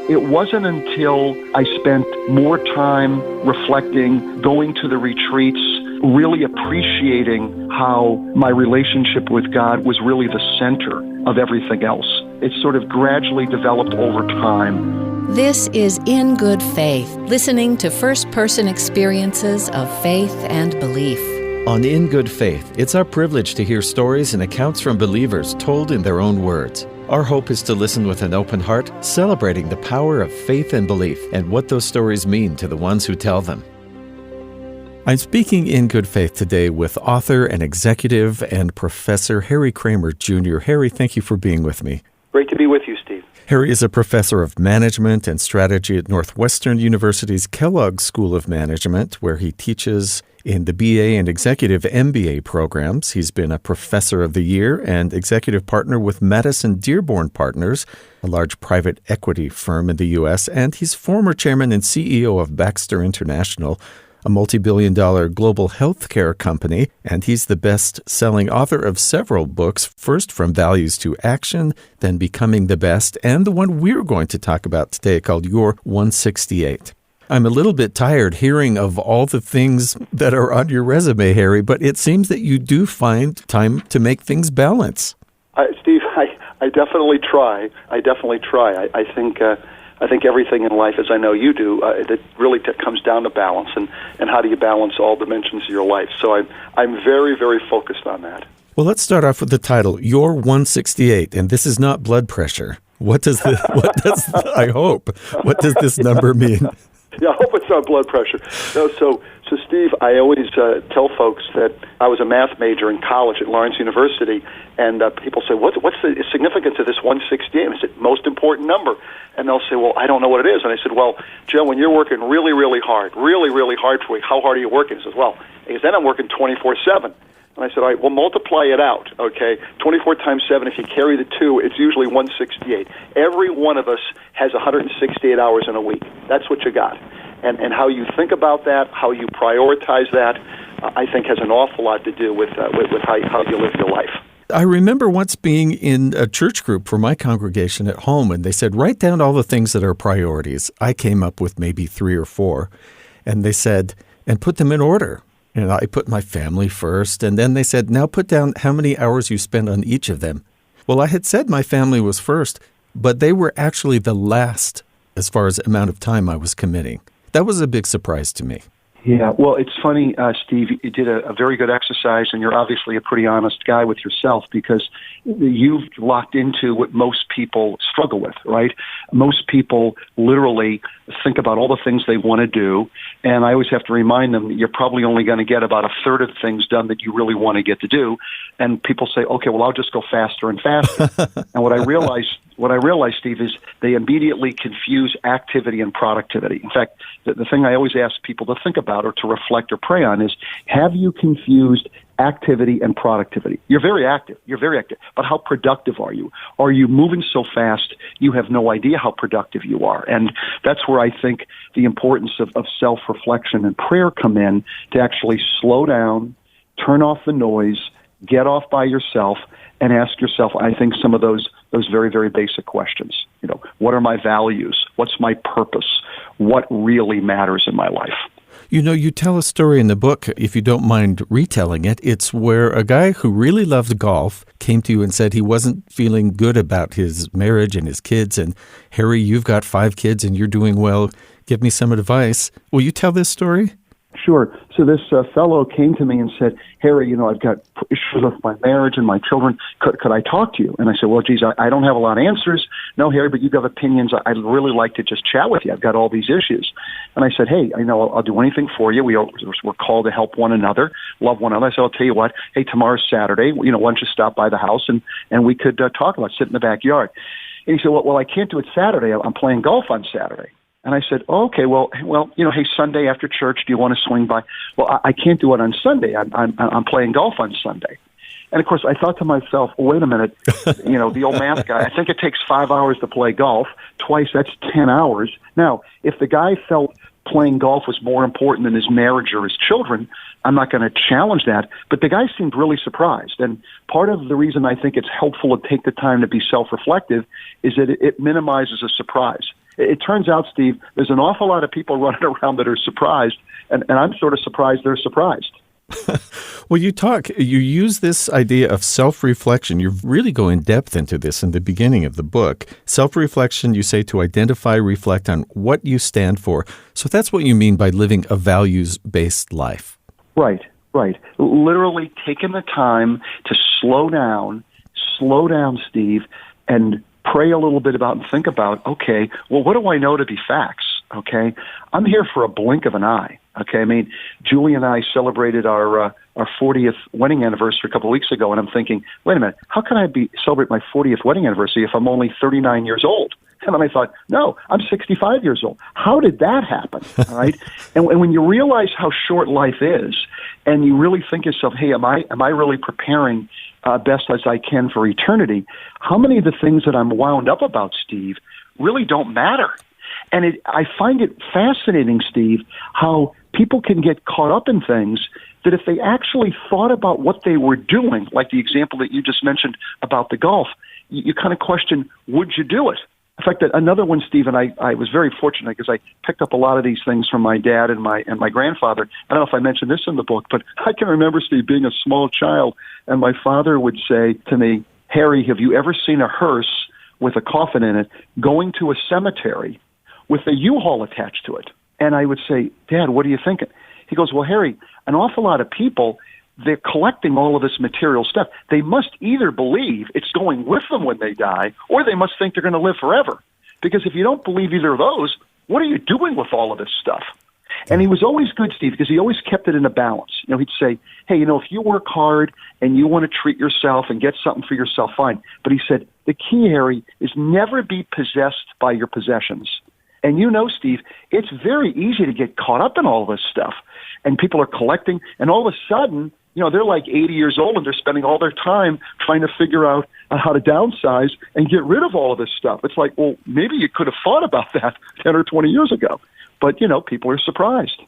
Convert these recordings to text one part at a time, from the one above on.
It wasn't until I spent more time reflecting, going to the retreats, really appreciating how my relationship with God was really the center of everything else. It sort of gradually developed over time. This is In Good Faith, listening to first-person experiences of faith and belief. On In Good Faith, it's our privilege to hear stories and accounts from believers told in their own words. Our hope is to listen with an open heart, celebrating the power of faith and belief and what those stories mean to the ones who tell them. I'm speaking in good faith today with author and executive and professor Harry Kraemer, Jr. Harry, thank you for being with me. Great to be with you, Steve. Harry is a professor of management and strategy at Northwestern University's Kellogg School of Management, where he teaches in the BA and Executive MBA programs. He's been a Professor of the Year and executive partner with Madison Dearborn Partners, a large private equity firm in the U.S., and he's former chairman and CEO of Baxter International, a multi-billion-dollar global healthcare company, and he's the best-selling author of several books, first From Values to Action, then Becoming the Best, and the one we're going to talk about today called Your 168. I'm a little bit tired hearing of all the things that are on your resume, Harry, but it seems that you do find time to make things balance. Steve, I definitely try. I think everything in life, as I know you do, it really comes down to balance and how do you balance all dimensions of your life. So I'm very, very focused on that. Well, let's start off with the title, Your 168, and this is not blood pressure. What does this number mean? Yeah, I hope it's not blood pressure. No, so Steve, I always tell folks that I was a math major in college at Lawrence University, and people say, what's the significance of this 168? I said, most important number. And they'll say, well, I don't know what it is. And I said, well, Joe, when you're working really, really hard for you, how hard are you working? He says, well, then I'm working 24/7. And I said, all right, well, multiply it out, okay? 24 times 7, if you carry the 2, it's usually 168. Every one of us has 168 hours in a week. That's what you got. And how you think about that, how you prioritize that, I think has an awful lot to do with how you live your life. I remember once being in a church group for my congregation at home, and they said, write down all the things that are priorities. I came up with maybe 3 or 4, and they said, and put them in order. And I put my family first, and then they said, now put down how many hours you spend on each of them. Well, I had said my family was first, but they were actually the last as far as amount of time I was committing. That was a big surprise to me. Yeah, well, it's funny, Steve, you did a very good exercise, and you're obviously a pretty honest guy with yourself because you've locked into what most people struggle with, right? Most people literally think about all the things they want to do, and I always have to remind them you're probably only going to get about a third of the things done that you really want to get to do, and people say, okay, well, I'll just go faster and faster. And what I realize, Steve, is they immediately confuse activity and productivity. In fact, the thing I always ask people to think about or to reflect or pray on is, have you confused activity and productivity? You're very active, but how productive are you? Are you moving so fast you have no idea how productive you are? And that's where I think the importance of self-reflection and prayer come in, to actually slow down, turn off the noise, get off by yourself, and ask yourself, I think, some of those very, very basic questions. What are my values? What's my purpose? What really matters in my life? You tell a story in the book, if you don't mind retelling it. It's where a guy who really loved golf came to you and said he wasn't feeling good about his marriage and his kids. And Harry, you've got 5 kids and you're doing well. Give me some advice. Will you tell this story? Sure. So this fellow came to me and said, Harry, I've got issues with my marriage and my children. Could I talk to you? And I said, well, geez, I don't have a lot of answers. No, Harry, but you have opinions. I'd really like to just chat with you. I've got all these issues. And I said, hey, I know I'll do anything for you. We're called to help one another, love one another. I said, I'll tell you what, hey, tomorrow's Saturday. Why don't you stop by the house and we could talk about it, sit in the backyard. And he said, well, I can't do it Saturday. I'm playing golf on Saturday. And I said, okay, well, hey, Sunday after church, do you want to swing by? Well, I can't do it on Sunday. I'm playing golf on Sunday. And of course, I thought to myself, wait a minute, the old math guy, I think it takes 5 hours to play golf. Twice, that's 10 hours. Now, if the guy felt playing golf was more important than his marriage or his children, I'm not going to challenge that. But the guy seemed really surprised. And part of the reason I think it's helpful to take the time to be self-reflective is that it minimizes a surprise. It turns out, Steve, there's an awful lot of people running around that are surprised, and I'm sort of surprised they're surprised. Well, you use this idea of self-reflection. You really go in depth into this in the beginning of the book. Self-reflection, you say, to identify, reflect on what you stand for. So that's what you mean by living a values-based life. Right. Literally taking the time to slow down, Steve, and pray a little bit about and think about, okay, well, what do I know to be facts? Okay, I'm here for a blink of an eye. Okay, I mean, Julie and I celebrated our 40th wedding anniversary a couple of weeks ago, and I'm thinking, wait a minute, how can I celebrate my 40th wedding anniversary if I'm only 39 years old? And then I thought, no, I'm 65 years old. How did that happen? All right, and when you realize how short life is, and you really think to yourself, hey, am I really preparing best as I can for eternity? How many of the things that I'm wound up about, Steve, really don't matter? And I find it fascinating, Steve, how people can get caught up in things that if they actually thought about what they were doing, like the example that you just mentioned about the golf, you kind of question, would you do it? In fact, another one, Steve, and I was very fortunate because I picked up a lot of these things from my dad and my grandfather. I don't know if I mentioned this in the book, but I can remember, Steve, being a small child, and my father would say to me, Harry, have you ever seen a hearse with a coffin in it going to a cemetery with a U-Haul attached to it? And I would say, Dad, what are you thinking? He goes, well, Harry, an awful lot of people, they're collecting all of this material stuff. They must either believe it's going with them when they die, or they must think they're going to live forever. Because if you don't believe either of those, what are you doing with all of this stuff? And he was always good, Steve, because he always kept it in a balance. He'd say, hey, if you work hard and you want to treat yourself and get something for yourself, fine. But he said, the key, Harry, is never be possessed by your possessions. And Steve, it's very easy to get caught up in all this stuff. And people are collecting, and all of a sudden, they're like 80 years old, and they're spending all their time trying to figure out how to downsize and get rid of all of this stuff. It's like, well, maybe you could have thought about that 10 or 20 years ago. But, people are surprised.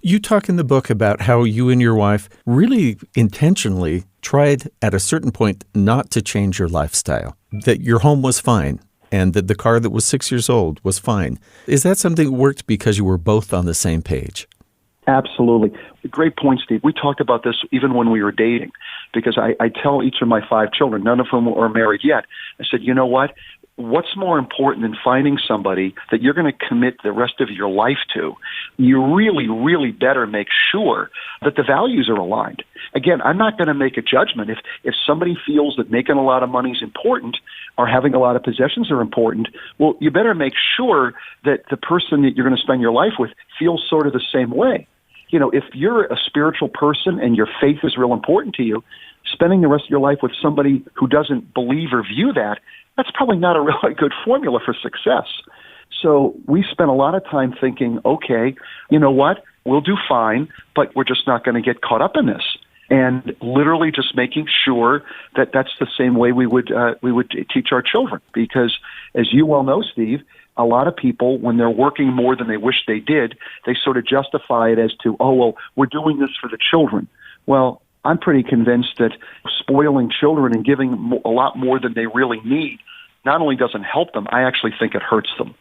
You talk in the book about how you and your wife really intentionally tried at a certain point not to change your lifestyle, that your home was fine, and that the car that was 6 years old was fine. Is that something that worked because you were both on the same page? Absolutely. Great point, Steve. We talked about this even when we were dating, because I tell each of my 5 children, none of whom are married yet, I said, you know what? What's more important than finding somebody that you're going to commit the rest of your life to? You really, really better make sure that the values are aligned. Again, I'm not going to make a judgment. If somebody feels that making a lot of money is important or having a lot of possessions are important, well, you better make sure that the person that you're going to spend your life with feels sort of the same way. If you're a spiritual person and your faith is real important to you, spending the rest of your life with somebody who doesn't believe or view that, that's probably not a really good formula for success. So we spent a lot of time thinking, okay, you know what? We'll do fine, but we're just not going to get caught up in this. And literally just making sure that that's the same way we would teach our children. Because as you well know, Steve, a lot of people, when they're working more than they wish they did, they sort of justify it as to, oh, well, we're doing this for the children. Well, I'm pretty convinced that spoiling children and giving a lot more than they really need not only doesn't help them, I actually think it hurts them.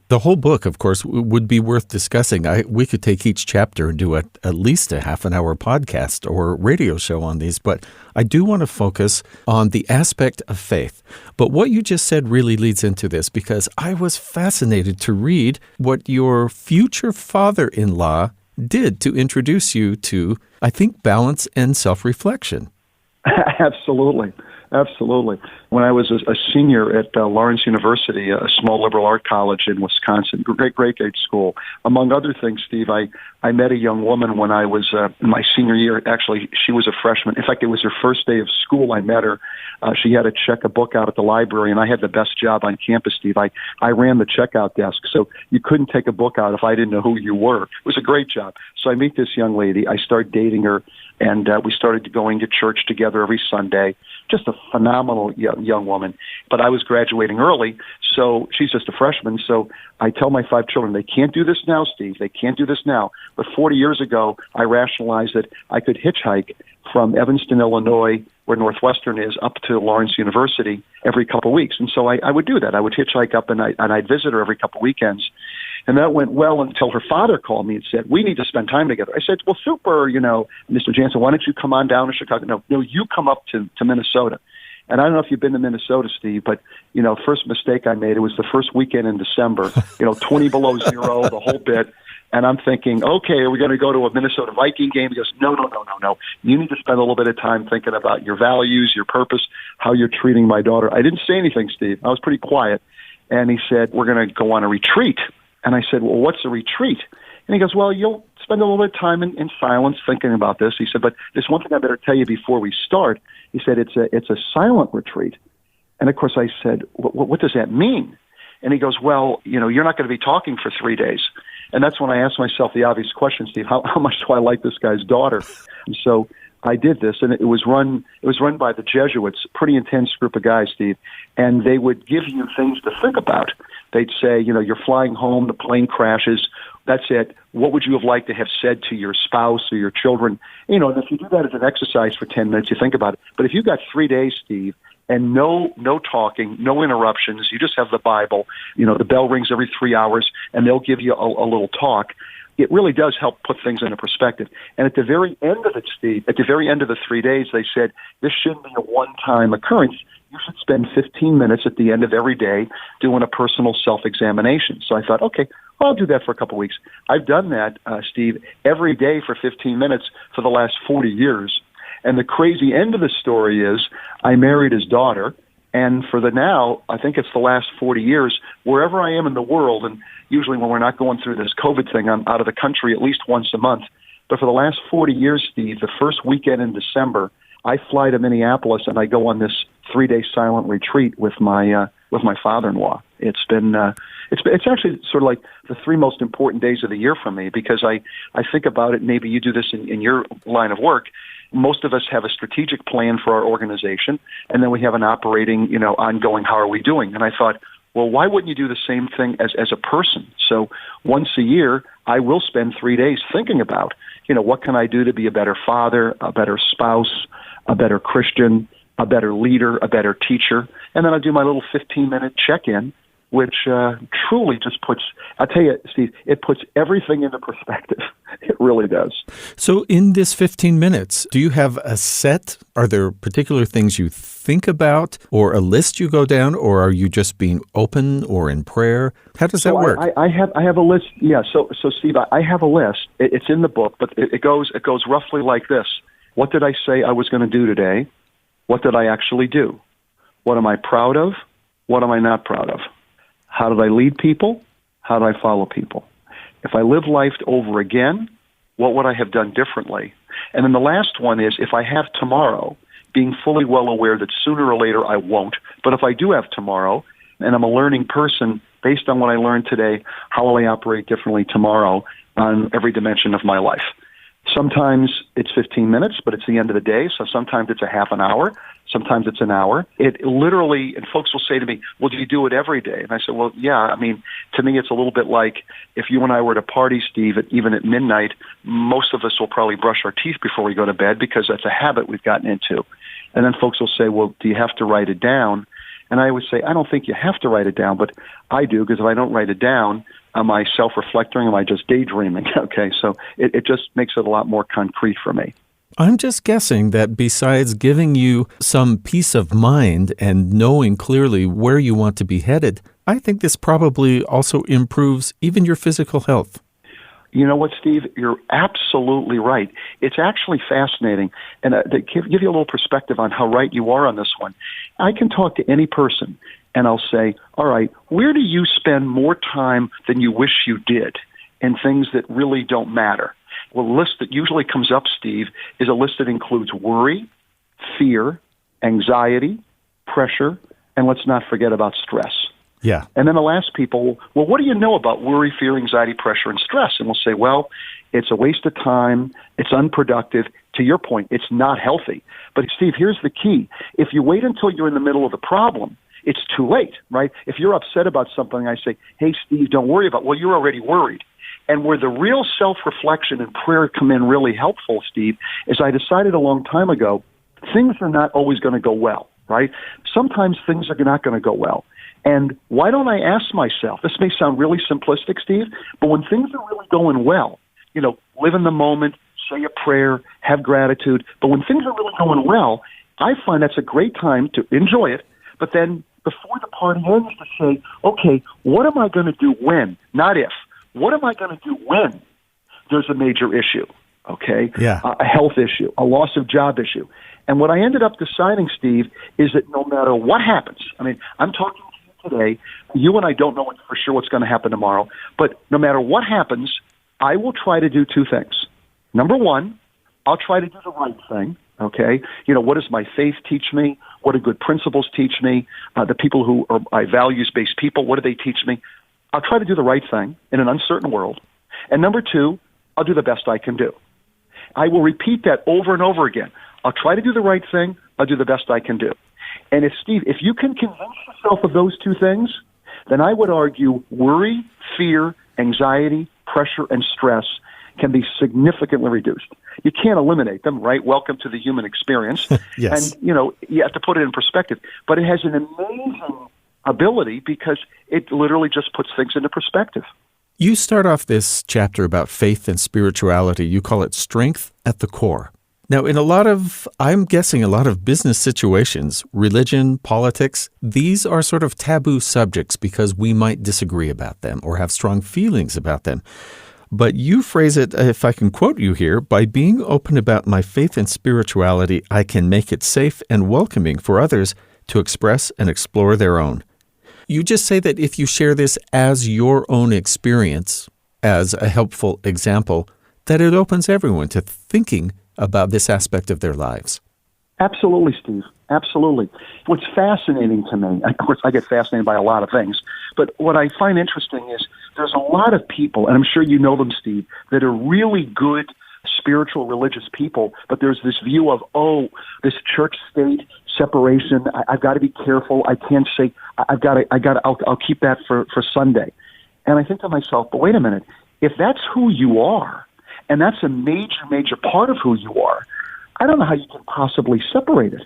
The whole book, of course, would be worth discussing. We could take each chapter and do at least a half-an-hour podcast or radio show on these, but I do want to focus on the aspect of faith. But what you just said really leads into this, because I was fascinated to read what your future father-in-law did to introduce you to, I think, balance and self-reflection. Absolutely. When I was a senior at Lawrence University, a small liberal art college in Wisconsin, great grade school, among other things, Steve, I met a young woman when I was in my senior year. Actually, she was a freshman. In fact, it was her first day of school. I met her. She had to check a book out at the library, and I had the best job on campus, Steve. I ran the checkout desk, so you couldn't take a book out if I didn't know who you were. It was a great job. So I meet this young lady. I start dating her, and we started going to church together every Sunday. Just a phenomenal young woman. But I was graduating early, so she's just a freshman. So I tell my 5 children, they can't do this now, Steve. They can't do this now. But 40 years ago, I rationalized that I could hitchhike from Evanston, Illinois, where Northwestern is, up to Lawrence University every couple of weeks. And so I would do that. I would hitchhike up, and I'd visit her every couple of weekends. And that went well until her father called me and said, we need to spend time together. I said, well, super, Mr. Jansen, why don't you come on down to Chicago? No, you come up to Minnesota. And I don't know if you've been to Minnesota, Steve, but, first mistake I made, it was the first weekend in December, 20 below zero, the whole bit. And I'm thinking, okay, are we going to go to a Minnesota Viking game? He goes, no. You need to spend a little bit of time thinking about your values, your purpose, how you're treating my daughter. I didn't say anything, Steve. I was pretty quiet. And he said, we're going to go on a retreat. And I said, well, what's a retreat? And he goes, well, you'll spend a little bit of time in silence thinking about this. He said, but there's one thing I better tell you before we start. He said, it's a silent retreat. And, of course, I said, what does that mean? And he goes, well, you're not going to be talking for 3 days. And that's when I asked myself the obvious question, Steve, how much do I like this guy's daughter? And so I did this, and it was run by the Jesuits, pretty intense group of guys, Steve, and they would give you things to think about. They'd say, you're flying home, the plane crashes, that's it. What would you have liked to have said to your spouse or your children? And if you do that as an exercise for 10 minutes, you think about it. But if you've got 3 days, Steve, and no talking, no interruptions, you just have the Bible, the bell rings every 3 hours, and they'll give you a little talk, it really does help put things into perspective. And at the very end of it, Steve, at the very end of the 3 days, they said, this shouldn't be a one-time occurrence. You should spend 15 minutes at the end of every day doing a personal self-examination. So I thought, okay, I'll do that for a couple of weeks. I've done that, Steve, every day for 15 minutes for the last 40 years. And the crazy end of the story is I married his daughter, and for I think it's the last 40 years, wherever I am in the world, and usually when we're not going through this COVID thing, I'm out of the country at least once a month. But for the last 40 years, Steve, the first weekend in December, I fly to Minneapolis and I go on this 3-day silent retreat with my father-in-law. It's actually sort of like the 3 most important days of the year for me, because I think about it. Maybe you do this in your line of work. Most of us have a strategic plan for our organization, and then we have an operating, ongoing, how are we doing? And I thought, well, why wouldn't you do the same thing as a person? So once a year, I will spend 3 days thinking about, what can I do to be a better father, a better spouse, a better Christian, a better leader, a better teacher. And then I do my little 15-minute check-in, which truly just I'll tell you, Steve, it puts everything into perspective. It really does. So in this 15 minutes, do you have are there particular things you think about, or a list you go down, or are you just being open or in prayer? How does that work? I have a list. Yeah. So Steve, I have a list. It's in the book, but it goes roughly like this. What did I say I was going to do today? What did I actually do? What am I proud of? What am I not proud of? How did I lead people? How did I follow people? If I live life over again, what would I have done differently? And then the last one is, if I have tomorrow, being fully well aware that sooner or later I won't, but if I do have tomorrow, and I'm a learning person, based on what I learned today, how will I operate differently tomorrow on every dimension of my life? Sometimes it's 15 minutes, but it's the end of the day, so sometimes it's a half an hour. Sometimes it's an hour. It literally, and folks will say to me, well, do you do it every day? And I said, well, yeah. To me, it's a little bit like if you and I were at a party, Steve, even at midnight, most of us will probably brush our teeth before we go to bed because that's a habit we've gotten into. And then folks will say, well, do you have to write it down? And I always say, I don't think you have to write it down, but I do, because if I don't write it down, am I self-reflecting? Am I just daydreaming? Okay, so it just makes it a lot more concrete for me. I'm just guessing that besides giving you some peace of mind and knowing clearly where you want to be headed, I think this probably also improves even your physical health. You know what, Steve? You're absolutely right. It's actually fascinating. And to give you a little perspective on how right you are on this one, I can talk to any person and I'll say, all right, where do you spend more time than you wish you did in things that really don't matter? Well, the list that usually comes up, Steve, is a list that includes worry, fear, anxiety, pressure, and let's not forget about stress. Yeah. And then they'll ask people, well, what do you know about worry, fear, anxiety, pressure, and stress? And we'll say, well, it's a waste of time. It's unproductive. To your point, it's not healthy. But, Steve, here's the key. If you wait until you're in the middle of the problem, it's too late, right? If you're upset about something, I say, hey, Steve, don't worry about it. Well, you're already worried. And where the real self-reflection and prayer come in really helpful, Steve, is I decided a long time ago things are not always going to go well, right? Sometimes things are not going to go well. And why don't I ask myself, this may sound really simplistic, Steve, but when things are really going well, live in the moment, say a prayer, have gratitude. But when things are really going well, I find that's a great time to enjoy it. But then before the party ends, to say, okay, what am I going to do when? Not if. What am I going to do when there's a major issue? Okay? Yeah. A health issue, a loss of job issue. And what I ended up deciding, Steve, is that no matter what happens, I mean, I'm talking to you today, you and I don't know for sure what's going to happen tomorrow, but no matter what happens, I will try to do two things. Number one, I'll try to do the right thing, okay? What does my faith teach me? What do good principles teach me? The people who are my values-based people, what do they teach me? I'll try to do the right thing in an uncertain world. And number two, I'll do the best I can do. I will repeat that over and over again. I'll try to do the right thing. I'll do the best I can do. And if you can convince yourself of those two things, then I would argue worry, fear, anxiety, pressure, and stress can be significantly reduced. You can't eliminate them, right? Welcome to the human experience. Yes. And, you have to put it in perspective. But it has an amazing ability because it literally just puts things into perspective. You start off this chapter about faith and spirituality. You call it strength at the core. Now, in I'm guessing a lot of business situations, religion, politics, these are sort of taboo subjects because we might disagree about them or have strong feelings about them. But you phrase it, if I can quote you here, by being open about my faith and spirituality, I can make it safe and welcoming for others to express and explore their own. You just say that if you share this as your own experience, as a helpful example, that it opens everyone to thinking about this aspect of their lives. Absolutely, Steve. Absolutely. What's fascinating to me, of course, I get fascinated by a lot of things, but what I find interesting is there's a lot of people, and I'm sure you know them, Steve, that are really good spiritual, religious people, but there's this view of, this church-state separation. I've got to be careful. I can't say, I'll keep that for Sunday. And I think to myself, but wait a minute, if that's who you are, and that's a major, major part of who you are, I don't know how you can possibly separate it.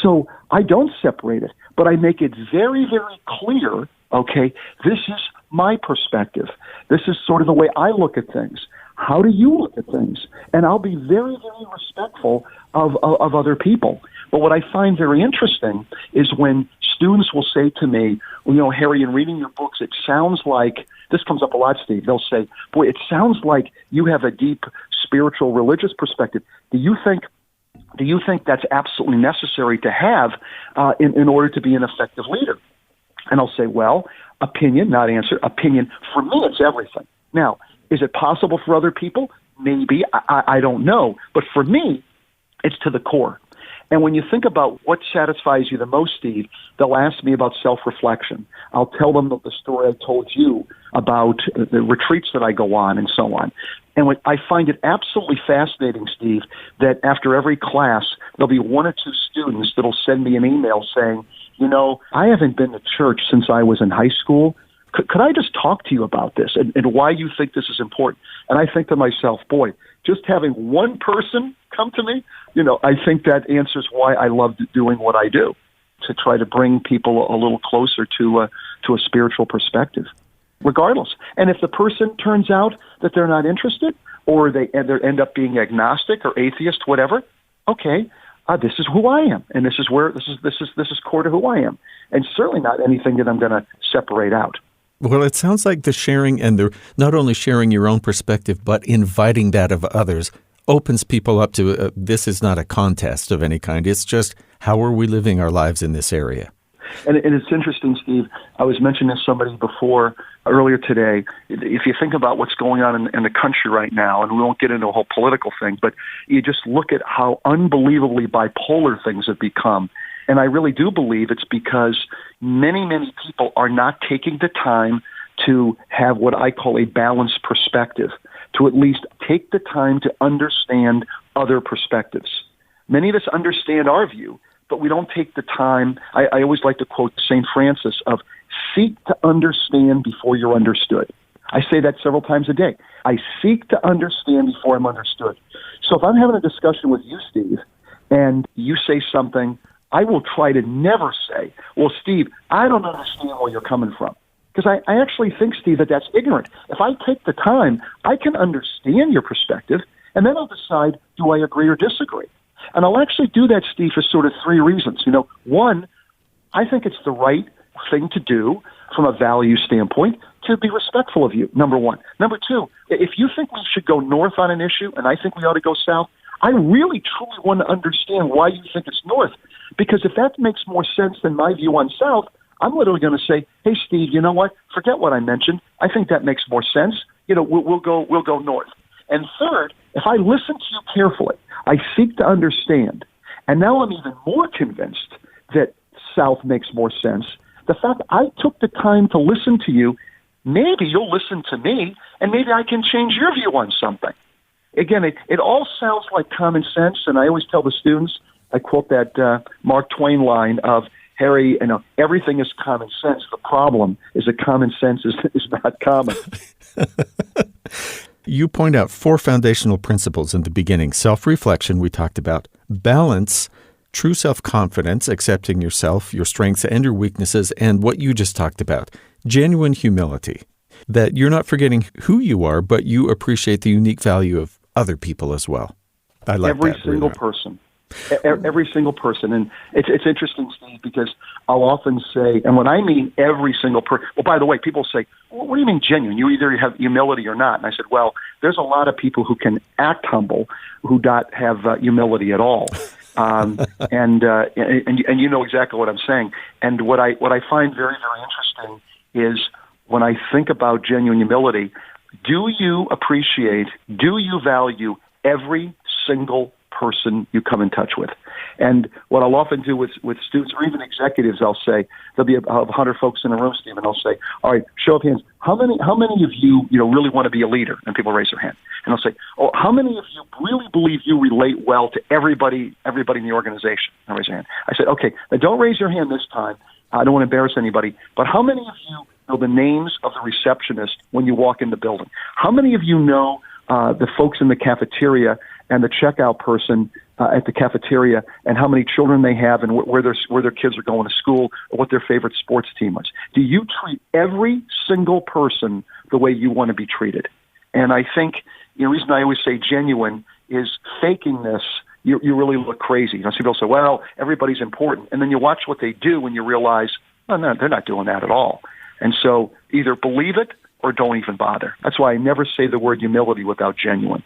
So I don't separate it, but I make it very, very clear, okay, this is my perspective. This is sort of the way I look at things. How do you look at things? And I'll be very, very respectful of other people. But what I find very interesting is when students will say to me, Harry, in reading your books, it sounds like, this comes up a lot, Steve, they'll say, boy, it sounds like you have a deep spiritual, religious perspective. Do you think that's absolutely necessary to have in order to be an effective leader? And I'll say, well, opinion, not answer, opinion. For me, it's everything. Now, is it possible for other people? Maybe. I don't know. But for me, it's to the core. And when you think about what satisfies you the most, Steve, they'll ask me about self-reflection. I'll tell them the story I told you about the retreats that I go on and so on. And I find it absolutely fascinating, Steve, that after every class, there'll be one or two students that'll send me an email saying, I haven't been to church since I was in high school. Could I just talk to you about this and why you think this is important? And I think to myself, boy, just having one person come to me, I think that answers why I love doing what I do, to try to bring people a little closer to a spiritual perspective, regardless. And if the person turns out that they're not interested, or they end up being agnostic or atheist, whatever, okay, this is who I am, and this is core to who I am, and certainly not anything that I'm going to separate out. Well, it sounds like the sharing and not only sharing your own perspective, but inviting that of others opens people up to this is not a contest of any kind. It's just how are we living our lives in this area? And it's interesting, Steve. I was mentioning to somebody earlier today, if you think about what's going on in the country right now, and we won't get into a whole political thing, but you just look at how unbelievably bipolar things have become. And I really do believe it's because many, many people are not taking the time to have what I call a balanced perspective, to at least take the time to understand other perspectives. Many of us understand our view, but we don't take the time. I always like to quote St. Francis of seek to understand before you're understood. I say that several times a day. I seek to understand before I'm understood. So if I'm having a discussion with you, Steve, and you say something, I will try to never say, well, Steve, I don't understand where you're coming from. Because I actually think, Steve, that that's ignorant. If I take the time, I can understand your perspective, and then I'll decide, do I agree or disagree? And I'll actually do that, Steve, for sort of three reasons. One, I think it's the right thing to do from a value standpoint to be respectful of you, number one. Number two, if you think we should go north on an issue and I think we ought to go south, I really, truly want to understand why you think it's north. Because if that makes more sense than my view on south, I'm literally going to say, hey, Steve, you know what? Forget what I mentioned. I think that makes more sense. We'll go north. And third, if I listen to you carefully, I seek to understand, and now I'm even more convinced that south makes more sense. The fact that I took the time to listen to you, maybe you'll listen to me, and maybe I can change your view on something. Again, it all sounds like common sense, and I always tell the students, I quote that Mark Twain line of, Harry, everything is common sense. The problem is that common sense is not common. You point out 4 foundational principles in the beginning. Self-reflection, we talked about. Balance, true self-confidence, accepting yourself, your strengths and your weaknesses, and what you just talked about, genuine humility, that you're not forgetting who you are, but you appreciate the unique value of other people as well. I like every that. Single person. Every single person. And it's interesting, Steve, because I'll often say, and when I mean every single person, well, by the way, people say, well, what do you mean genuine? You either have humility or not. And I said, well, there's a lot of people who can act humble who don't have humility at all. And you know exactly what I'm saying. And what I find very, very interesting is when I think about genuine humility, do you value every single person you come in touch with? And what I'll often do with students or even executives, I'll say, there'll be 100 folks in a room, Steve, and I'll say, all right, show of hands, how many of you really want to be a leader? And people raise their hand. And I'll say, oh, how many of you really believe you relate well to everybody in the organization? And raise your hand. I said, okay, now don't raise your hand this time. I don't want to embarrass anybody, but how many of you know the names of the receptionist when you walk in the building? How many of you know the folks in the cafeteria and the checkout person at the cafeteria, and how many children they have, and where their kids are going to school, or what their favorite sports team was? Do you treat every single person the way you want to be treated? And I think the reason I always say genuine is faking this. You really look crazy. Some people say, well, everybody's important, and then you watch what they do, and you realize, oh, no, they're not doing that at all. And so either believe it or don't even bother. That's why I never say the word humility without genuine.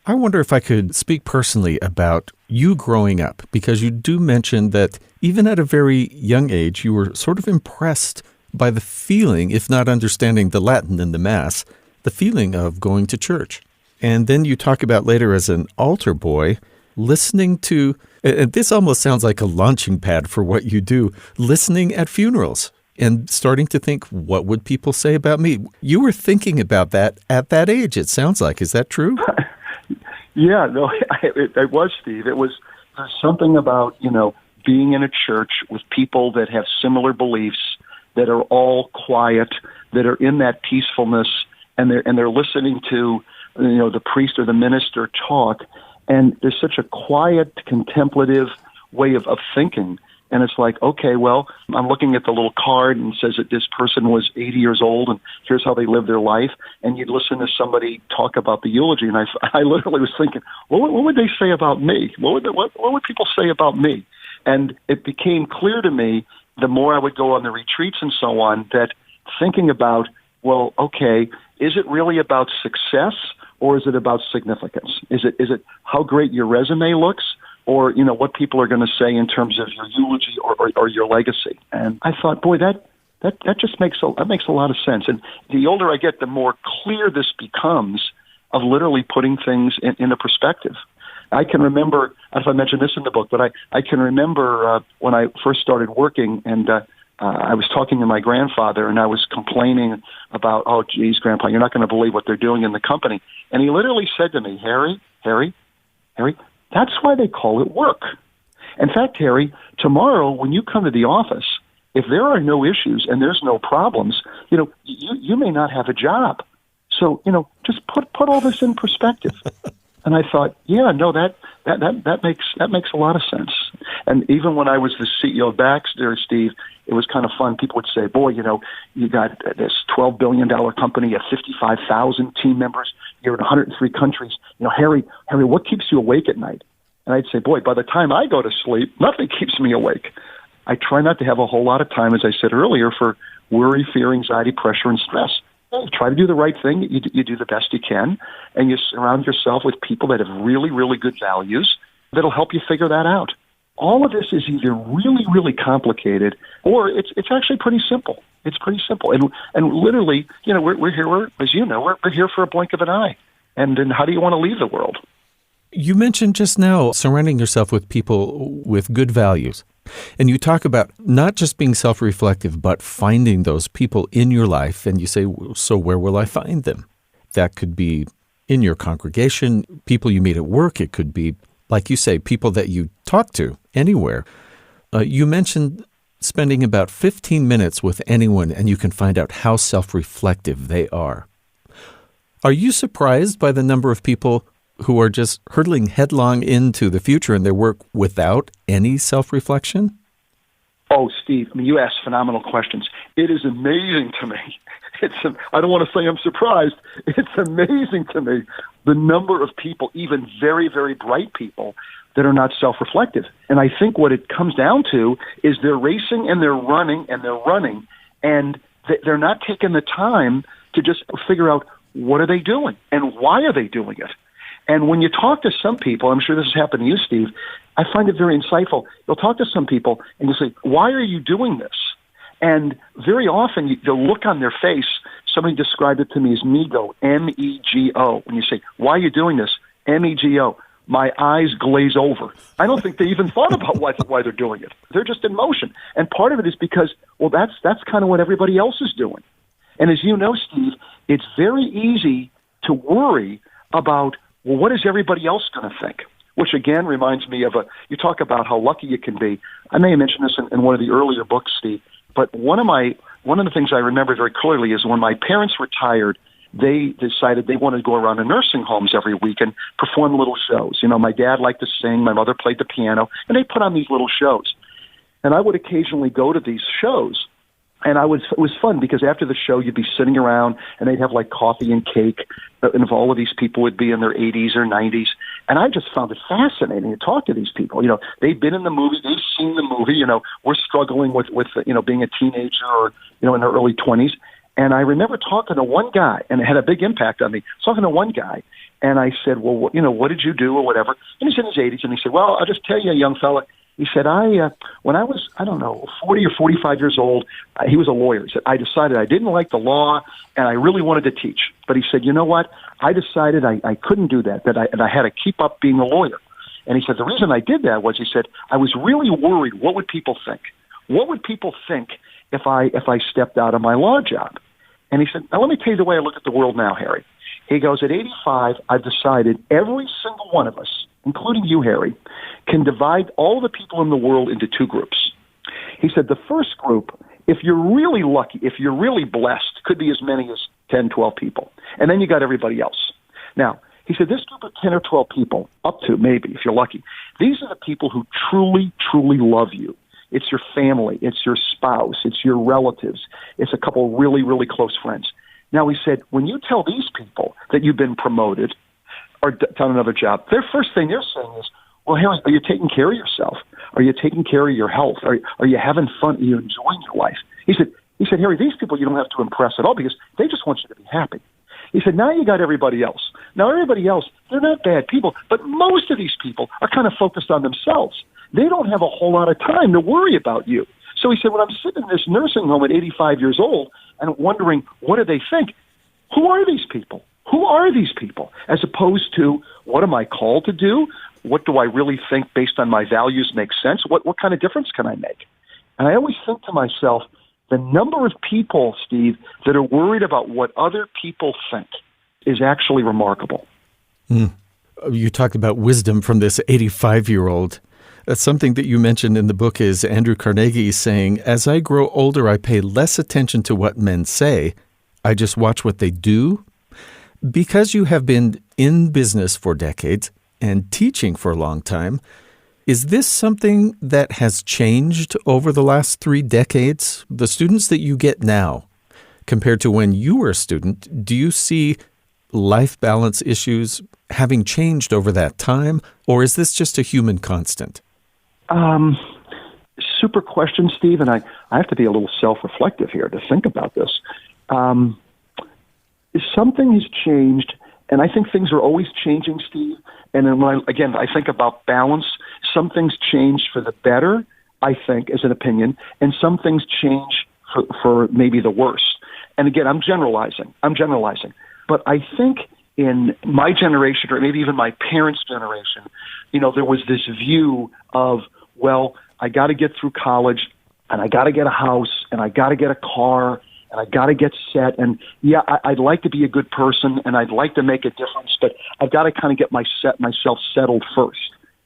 I wonder if I could speak personally about you growing up, because you do mention that even at a very young age, you were sort of impressed by the feeling, if not understanding the Latin in the Mass, the feeling of going to church. And then you talk about later as an altar boy, listening to, and this almost sounds like a launching pad for what you do, listening at funerals and starting to think, what would people say about me? You were thinking about that at that age, it sounds like. Is that true? Yeah, no, it was, Steve. There's something about, being in a church with people that have similar beliefs, that are all quiet, that are in that peacefulness, and they're listening to, the priest or the minister talk, and there's such a quiet, contemplative way of thinking. And it's like, okay, well, I'm looking at the little card and it says that this person was 80 years old and here's how they lived their life. And you'd listen to somebody talk about the eulogy, and I literally was thinking, what would they say about me? What would people say about me? And it became clear to me, the more I would go on the retreats and so on, that thinking about, well, okay, is it really about success or is it about significance? Is it how great your resume looks? Or, what people are going to say in terms of your eulogy or your legacy. And I thought, boy, that just makes a lot of sense. And the older I get, the more clear this becomes of literally putting things in a perspective. I can remember, I don't know if I mentioned this in the book, but I can remember when I first started working, and I was talking to my grandfather, and I was complaining about, oh, geez, Grandpa, you're not going to believe what they're doing in the company. And he literally said to me, Harry, that's why they call it work. In fact, Harry, tomorrow when you come to the office, if there are no issues and there's no problems, you may not have a job. So, just put all this in perspective. And I thought, yeah, no, That makes a lot of sense. And even when I was the CEO of Baxter, Steve, it was kind of fun. People would say, boy, you got this $12 billion company of 55,000 team members. You're in 103 countries. Harry, what keeps you awake at night? And I'd say, boy, by the time I go to sleep, nothing keeps me awake. I try not to have a whole lot of time, as I said earlier, for worry, fear, anxiety, pressure, and stress. You try to do the right thing. You do the best you can, and you surround yourself with people that have really, really good values that'll help you figure that out. All of this is either really, really complicated, or it's actually pretty simple. It's pretty simple, and literally, we're here. As you know, we're here for a blink of an eye. And then, how do you want to leave the world? You mentioned just now surrounding yourself with people with good values. And you talk about not just being self-reflective, but finding those people in your life. And you say, so where will I find them? That could be in your congregation, people you meet at work. It could be, like you say, people that you talk to anywhere. You mentioned spending about 15 minutes with anyone, and you can find out how self-reflective they are. Are you surprised by the number of people who are just hurtling headlong into the future in their work without any self-reflection? Oh, Steve, you ask phenomenal questions. It is amazing to me. I don't want to say I'm surprised. It's amazing to me the number of people, even very, very bright people, that are not self-reflective. And I think what it comes down to is they're racing and they're running, and they're not taking the time to just figure out what are they doing and why are they doing it. And when you talk to some people, I'm sure this has happened to you, Steve, I find it very insightful. You'll talk to some people and you'll say, why are you doing this? And very often the look on their face, somebody described it to me as MEGO, M-E-G-O. When you say, why are you doing this? M-E-G-O. My eyes glaze over. I don't think they even thought about why they're doing it. They're just in motion. And part of it is because, well, that's kind of what everybody else is doing. And as you know, Steve, it's very easy to worry about, well, what is everybody else going to think? Which, again, reminds me of you talk about how lucky you can be. I may have mentioned this in one of the earlier books, Steve, but one of the things I remember very clearly is when my parents retired, they decided they wanted to go around to nursing homes every week and perform little shows. My dad liked to sing, my mother played the piano, and they put on these little shows. And I would occasionally go to these shows. And it was fun because after the show, you'd be sitting around and they'd have like coffee and cake. And all of these people would be in their 80s or 90s. And I just found it fascinating to talk to these people. They'd been in the movie, they've seen the movie. We're struggling with being a teenager or, in their early 20s. And I remember talking to one guy, and it had a big impact on me. Talking to one guy, and I said, well, what did you do or whatever? And he's in his 80s, and he said, well, I'll just tell you, young fella. He said, when I was, 40 or 45 years old, he was a lawyer. He said, I decided I didn't like the law and I really wanted to teach. But he said, you know what? I decided I couldn't do that, and I had to keep up being a lawyer. And he said, the reason I did that was, he said, I was really worried. What would people think? What would people think if I stepped out of my law job? And he said, now let me tell you the way I look at the world now, Harry. He goes, at 85, I've decided every single one of us, including you, Harry, can divide all the people in the world into two groups. He said the first group, if you're really lucky, if you're really blessed, could be as many as 10, 12 people. And then you got everybody else. Now, he said this group of 10 or 12 people, up to maybe, if you're lucky, these are the people who truly, truly love you. It's your family. It's your spouse. It's your relatives. It's a couple of really, really close friends. Now, he said, when you tell these people that you've been promoted or done another job, their first thing they're saying is, well, Harry, are you taking care of yourself? Are you taking care of your health? Are you having fun? Are you enjoying your life? He said, Harry, these people you don't have to impress at all because they just want you to be happy. He said, now you got everybody else. Now, everybody else, they're not bad people, but most of these people are kind of focused on themselves. They don't have a whole lot of time to worry about you. So he said, when I'm sitting in this nursing home at 85 years old and wondering, what do they think? Who are these people? Who are these people? As opposed to, what am I called to do? What do I really think based on my values makes sense? What kind of difference can I make? And I always think to myself, the number of people, Steve, that are worried about what other people think is actually remarkable. You talked about wisdom from this 85-year-old. That's something that you mentioned in the book is Andrew Carnegie saying, as I grow older, I pay less attention to what men say. I just watch what they do. Because you have been in business for decades, and teaching for a long time. Is this something that has changed over the last 3 decades? The students that you get now, compared to when you were a student, do you see life balance issues having changed over that time, or is this just a human constant? Super question, Steve, and I have to be a little self-reflective here to think about this. Something has changed, and I think things are always changing, Steve. And then when I think about balance, some things change for the better, I think, as an opinion, and some things change for maybe the worse. And again, I'm generalizing. But I think in my generation, or maybe even my parents' generation, there was this view of, well, I got to get through college, and I got to get a house, and I got to get a car, and I got to get set. And yeah, I'd like to be a good person, and I'd like to make a difference, but I've got to kind of get myself settled first.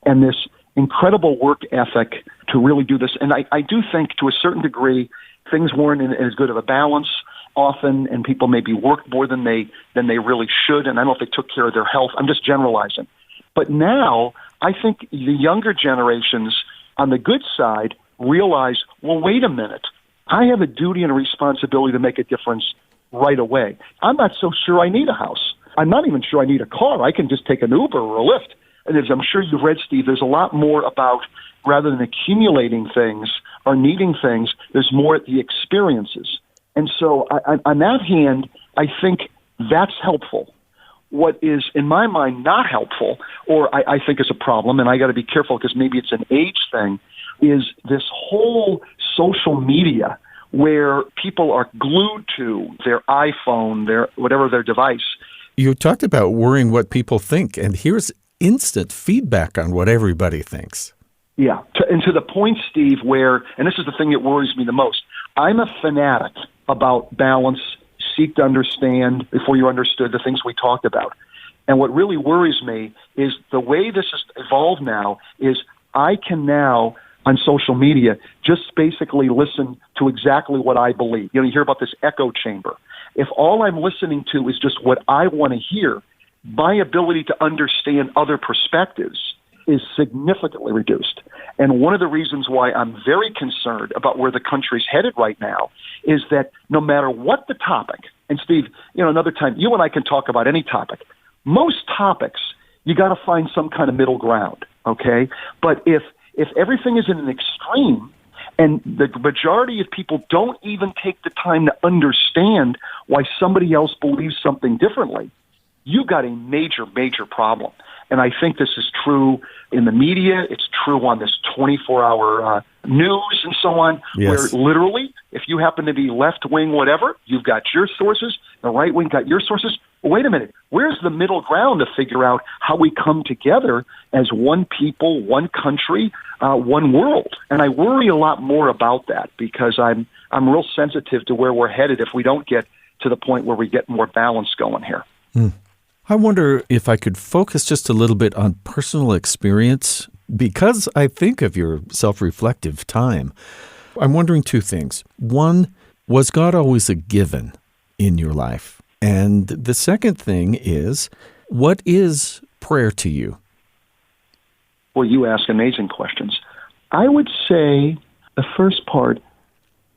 And this incredible work ethic to really do this. And I do think, to a certain degree, things weren't in as good of a balance often, and people maybe worked more than they really should. And I don't know if they took care of their health. I'm just generalizing. But now, I think the younger generations, on the good side, realize, well, wait a minute. I have a duty and a responsibility to make a difference right away. I'm not so sure I need a house. I'm not even sure I need a car. I can just take an Uber or a Lyft. And as I'm sure you've read, Steve, there's a lot more about, rather than accumulating things or needing things, there's more at the experiences. And so on that hand, I think that's helpful. What is, in my mind, not helpful, or I think is a problem, and I got to be careful because maybe it's an age thing, is this whole social media where people are glued to their iPhone, their device. You talked about worrying what people think, and here's instant feedback on what everybody thinks. Yeah, and to the point, Steve, where, and this is the thing that worries me the most, I'm a fanatic about balance, seek to understand before you understood the things we talked about. And what really worries me is the way this has evolved now is I can now, on social media, just basically listen to exactly what I believe. You hear about this echo chamber. If all I'm listening to is just what I want to hear, my ability to understand other perspectives is significantly reduced. And one of the reasons why I'm very concerned about where the country's headed right now is that no matter what the topic, and Steve, another time, you and I can talk about any topic. Most topics, you got to find some kind of middle ground, okay? But if everything is in an extreme, and the majority of people don't even take the time to understand why somebody else believes something differently, you've got a major, major problem. And I think this is true in the media. It's true on this 24-hour news and so on, yes, where literally, if you happen to be left-wing whatever, you've got your sources, the right-wing got your sources. Well, wait a minute. Where's the middle ground to figure out how we come together as one people, one country, one world? And I worry a lot more about that because I'm real sensitive to where we're headed if we don't get to the point where we get more balance going here. I wonder if I could focus just a little bit on personal experience because I think of your self-reflective time. I'm wondering 2 things. One, was God always a given in your life? And the second thing is, what is prayer to you? Well, you ask amazing questions. I would say the first part,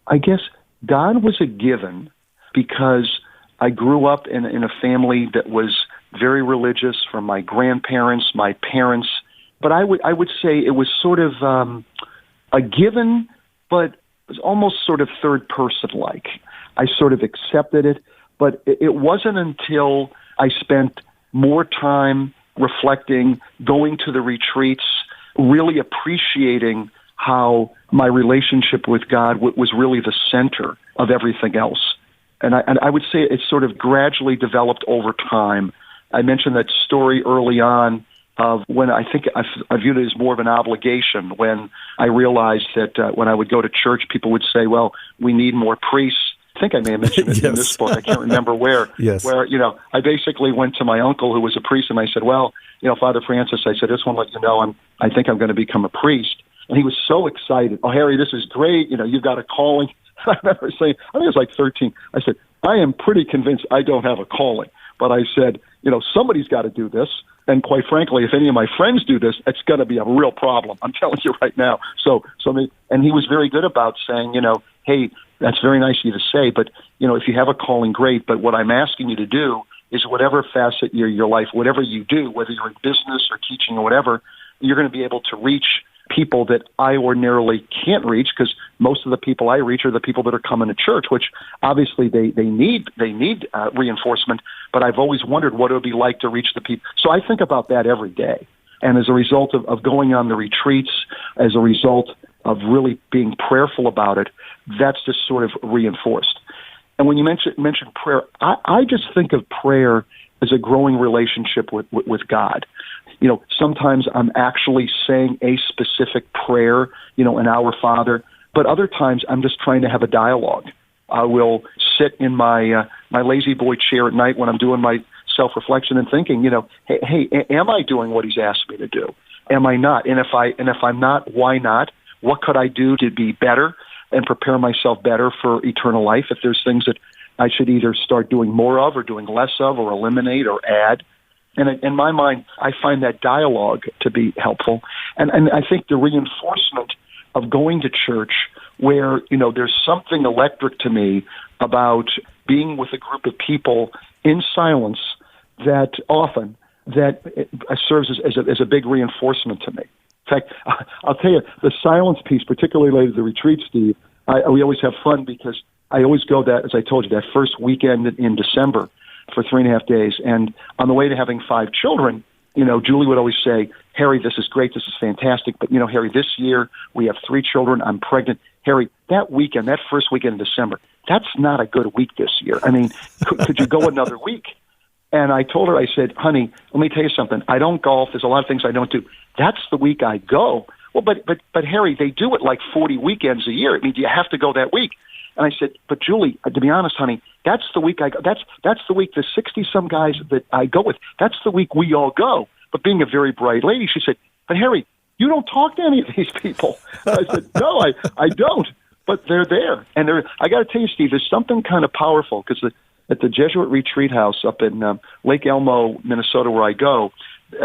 I guess God was a given because I grew up in a family that was very religious, from my grandparents, my parents. But I would say it was sort of a given, but it was almost sort of third person like. I sort of accepted it, but it wasn't until I spent more time reflecting, going to the retreats, really appreciating how my relationship with God was really the center of everything else. And I would say it sort of gradually developed over time. I mentioned that story early on of when I think I viewed it as more of an obligation when I realized that when I would go to church, people would say, well, we need more priests. I think I may have mentioned it yes. in this book. I can't remember where. Yes. Where, I basically went to my uncle who was a priest, and I said, well, Father Francis, I said, I just want to let you know I think I'm going to become a priest. And he was so excited. Oh, Harry, this is great. You've got a calling. I remember saying, I think it was like 13. I said, I am pretty convinced I don't have a calling. but I said, somebody's got to do this. And quite frankly, if any of my friends do this, it's going to be a real problem. I'm telling you right now. And he was very good about saying, hey, that's very nice of you to say, but, if you have a calling, great. But what I'm asking you to do is whatever facet your life, whatever you do, whether you're in business or teaching or whatever, you're going to be able to reach people that I ordinarily can't reach, because most of the people I reach are the people that are coming to church, which obviously they need reinforcement. But I've always wondered what it would be like to reach the people. So I think about that every day. And as a result of going on the retreats, as a result of really being prayerful about it, that's just sort of reinforced. And when you mention prayer, I just think of prayer as a growing relationship with God. Sometimes I'm actually saying a specific prayer, an Our Father, but other times I'm just trying to have a dialogue. I will sit in my lazy boy chair at night when I'm doing my self-reflection and thinking, hey, am I doing what he's asked me to do? Am I not? And if I'm not, why not? What could I do to be better and prepare myself better for eternal life? If there's things that I should either start doing more of or doing less of or eliminate or add. And in my mind, I find that dialogue to be helpful. And I think the reinforcement of going to church where, there's something electric to me about being with a group of people in silence that often serves as a big reinforcement to me. In fact, I'll tell you, the silence piece, particularly related to the retreat, Steve, we always have fun because I always go as I told you, that first weekend in December for 3.5 days. And on the way to having 5 children, Julie would always say, Harry, this is great. This is fantastic. But, Harry, this year we have 3 children. I'm pregnant. Harry, that first weekend in December, that's not a good week this year. I mean, could you go another week? And I told her, I said, honey, let me tell you something. I don't golf. There's a lot of things I don't do. That's the week I go. Well, but Harry, they do it like 40 weekends a year. I mean, do you have to go that week? And I said, but Julie, to be honest, honey, that's the week I go. That's the week the 60-some guys that I go with, that's the week we all go. But being a very bright lady, she said, but Harry, you don't talk to any of these people. I said, no, I don't. But they're there. And I got to tell you, Steve, there's something kind of powerful because at the Jesuit Retreat House up in Lake Elmo, Minnesota, where I go,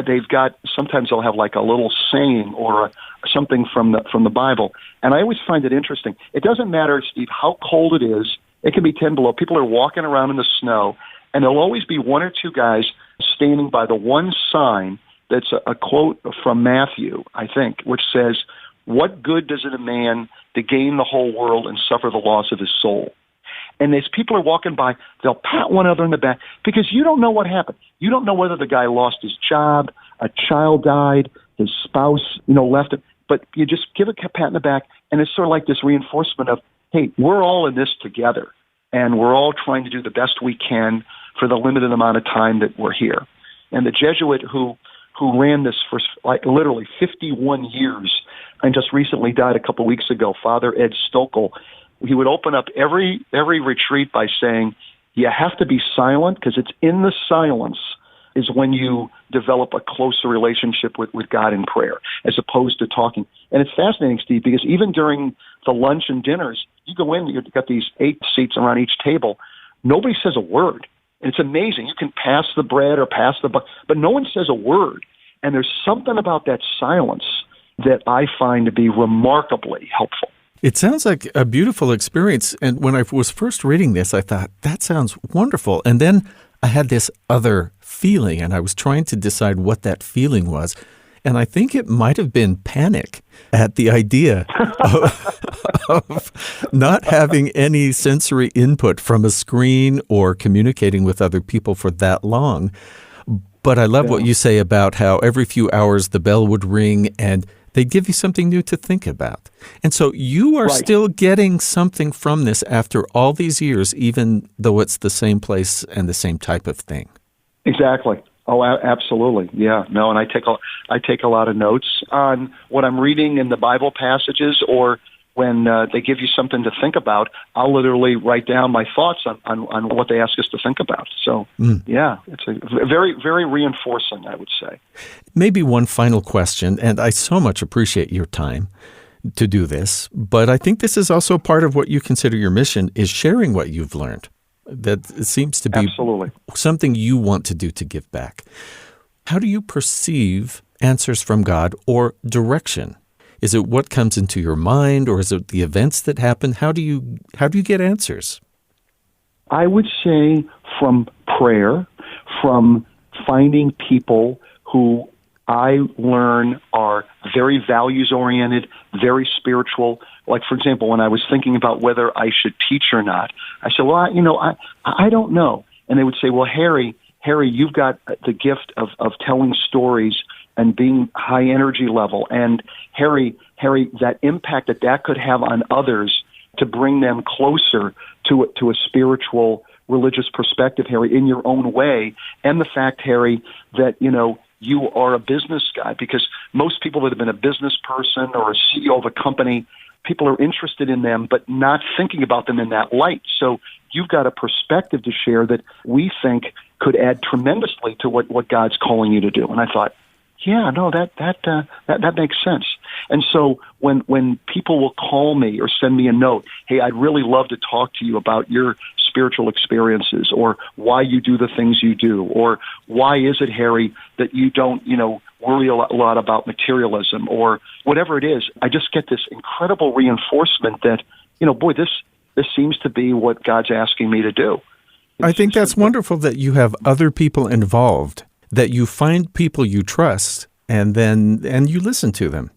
they've got, sometimes they'll have like a little saying or something from the Bible. And I always find it interesting. It doesn't matter, Steve, how cold it is. It can be 10 below. People are walking around in the snow, and there'll always be 1 or 2 guys standing by the one sign that's a quote from Matthew, I think, which says, what good does it a man to gain the whole world and suffer the loss of his soul? And as people are walking by, they'll pat one another in the back because you don't know what happened. You don't know whether the guy lost his job, a child died, his spouse, left him. But you just give a pat in the back, and it's sort of like this reinforcement of, hey, we're all in this together, and we're all trying to do the best we can for the limited amount of time that we're here. And the Jesuit who ran this for like literally 51 years and just recently died a couple of weeks ago, Father Ed Stokel, he would open up every retreat by saying, you have to be silent because it's in the silence is when you develop a closer relationship with God in prayer as opposed to talking. And it's fascinating, Steve, because even during the lunch and dinners, you go in, you've got these 8 seats around each table. Nobody says a word. And it's amazing. You can pass the bread or pass the buck, but no one says a word. And there's something about that silence that I find to be remarkably helpful. It sounds like a beautiful experience. And when I was first reading this, I thought, that sounds wonderful. And then I had this other feeling, and I was trying to decide what that feeling was. And I think it might have been panic at the idea of not having any sensory input from a screen or communicating with other people for that long. But I love what you say about how every few hours the bell would ring and they'd give you something new to think about. And so you are still getting something from this after all these years, even though it's the same place and the same type of thing. Exactly. Oh, absolutely. Yeah. No, and I take a lot of notes on what I'm reading in the Bible passages, or when they give you something to think about, I'll literally write down my thoughts on what they ask us to think about. So, yeah, it's a very, very reinforcing, I would say. Maybe one final question, and I so much appreciate your time to do this, but I think this is also part of what you consider your mission, is sharing what you've learned. that seems to be Absolutely. something you want to do to give back. How do you perceive answers from God or direction? Is it what comes into your mind, or is it the events that happen? How do you get answers? I would say from prayer, from finding people who I learn are very values-oriented, very spiritual. Like, for example, when I was thinking about whether I should teach or not, I said, well, I don't know. And they would say, well, Harry, you've got the gift of telling stories and being high energy level. And Harry, that impact that could have on others to bring them closer to a spiritual, religious perspective, Harry, in your own way. And the fact, Harry, that, you are a business guy, because most people that have been a business person or a CEO of a company, people are interested in them, but not thinking about them in that light. So you've got a perspective to share that we think could add tremendously to what God's calling you to do. And I thought, yeah, no, that makes sense. And so when people will call me or send me a note, hey, I'd really love to talk to you about your spiritual experiences, or why you do the things you do, or why is it, Harry, that you don't, worry a lot about materialism, or whatever it is, I just get this incredible reinforcement that, boy, this seems to be what God's asking me to do. I think that's wonderful that you have other people involved, that you find people you trust, and you listen to them.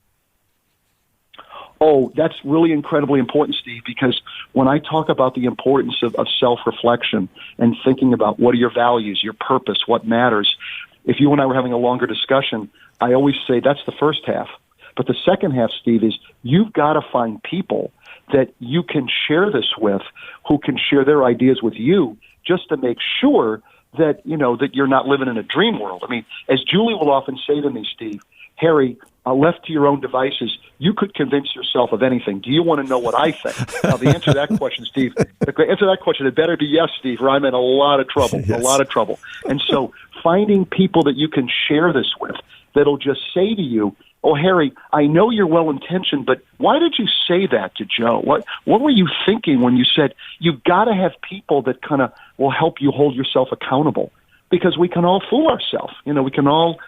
Oh, that's really incredibly important, Steve, because when I talk about the importance of self-reflection and thinking about what are your values, your purpose, what matters, if you and I were having a longer discussion, I always say that's the first half. But the second half, Steve, is you've got to find people that you can share this with, who can share their ideas with you, just to make sure that, that you're not living in a dream world. I mean, as Julie will often say to me, Steve, Harry, left to your own devices, you could convince yourself of anything. Do you want to know what I think? Now, the answer to that question, Steve, it better be yes, Steve, or I'm in a lot of trouble, Yes. a lot of trouble. And so finding people that you can share this with that'll just say to you, oh, Harry, I know you're well-intentioned, but why did you say that to Joe? What were you thinking when you said you've got to have people that kind of will help you hold yourself accountable? Because we can all fool ourselves. We can all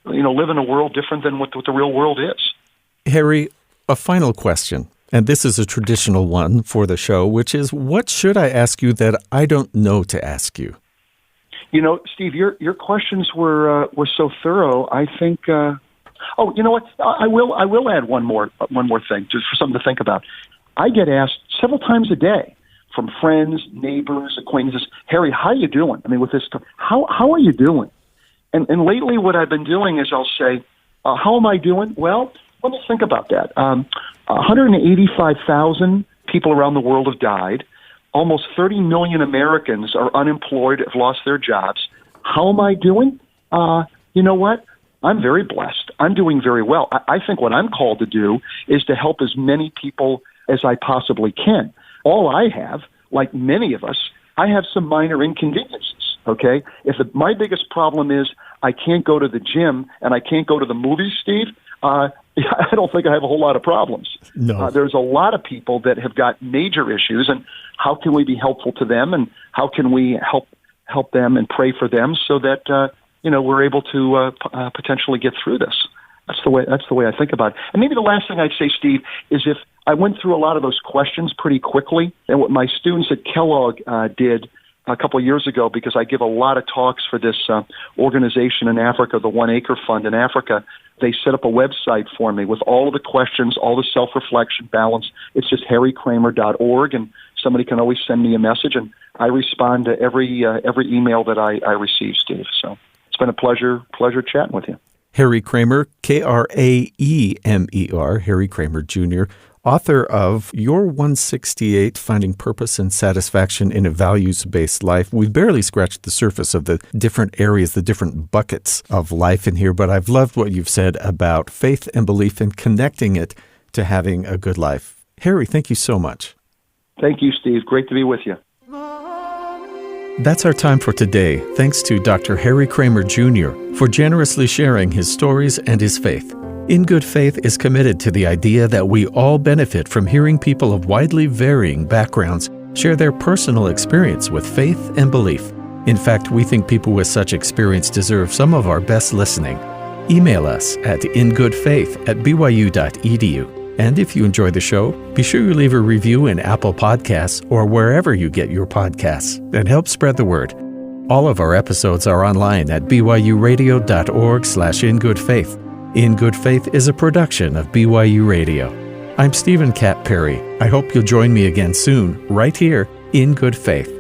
live in a world different than what the real world is. Harry, a final question, and this is a traditional one for the show, which is, what should I ask you that I don't know to ask you? Steve, your questions were so thorough. I think. Oh, you know what? I will add one more thing, just for something to think about. I get asked several times a day from friends, neighbors, acquaintances, Harry, how you doing? I mean, with this stuff, how are you doing? And lately, what I've been doing is I'll say, how am I doing? Well, let me think about that. 185,000 people around the world have died. Almost 30 million Americans are unemployed, have lost their jobs. How am I doing? You know what? I'm very blessed. I'm doing very well. I think what I'm called to do is to help as many people as I possibly can. All I have, like many of us, I have some minor inconveniences. Okay, my biggest problem is I can't go to the gym and I can't go to the movies, Steve, I don't think I have a whole lot of problems. No. There's a lot of people that have got major issues, and how can we be helpful to them, and how can we help them and pray for them so that we're able to potentially get through this. That's the way I think about it. And maybe the last thing I'd say, Steve, is if I went through a lot of those questions pretty quickly, and what my students at Kellogg did a couple of years ago, because I give a lot of talks for this organization in Africa, the 1 Acre Fund in Africa. They set up a website for me with all of the questions, all the self-reflection balance. It's just harrykraemer.org, and somebody can always send me a message, and I respond to every email that I receive, Steve. So it's been a pleasure chatting with you. Harry Kraemer, Kraemer, Harry Kraemer Jr., author of Your 168, Finding Purpose and Satisfaction in a Values-Based Life. We've barely scratched the surface of the different areas, the different buckets of life in here, but I've loved what you've said about faith and belief and connecting it to having a good life. Harry, thank you so much. Thank you, Steve. Great to be with you. That's our time for today. Thanks to Dr. Harry Kraemer Jr. for generously sharing his stories and his faith. In Good Faith is committed to the idea that we all benefit from hearing people of widely varying backgrounds share their personal experience with faith and belief. In fact, we think people with such experience deserve some of our best listening. Email us at ingoodfaith@byu.edu. And if you enjoy the show, be sure you leave a review in Apple Podcasts or wherever you get your podcasts and help spread the word. All of our episodes are online at byuradio.org/ingoodfaith. In Good Faith is a production of BYU Radio. I'm Stephen Cat Perry. I hope you'll join me again soon, right here in Good Faith.